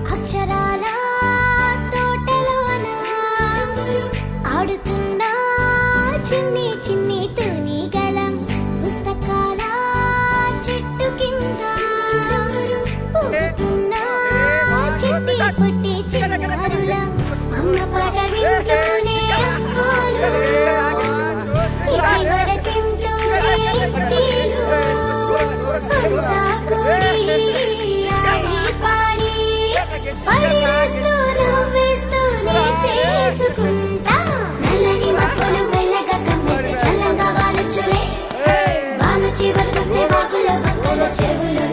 అక్షరాల తోటలోన ఆడుతున్న చిన్ని చిన్ని తూనిగలం పుస్తకాల చెట్టు కింద ఊగుతున్న చిట్టి పొట్టి చిన్నారులం అమ్మ పాట వింటూనే అమ్మాలు ఇడ్లీ వడ తింటూనే ఇడ్లీలు అంతా కూడి ఆడి పాడి పడివేస్తూ నవ్వేస్తూనే చేసుకుంటా నల్లని మబ్బులు మెల్లగా కమ్మేస్తే చల్లంగా వానొచ్చులే వాన చివరికొస్తే వాగులో బక్కలు చెరువులు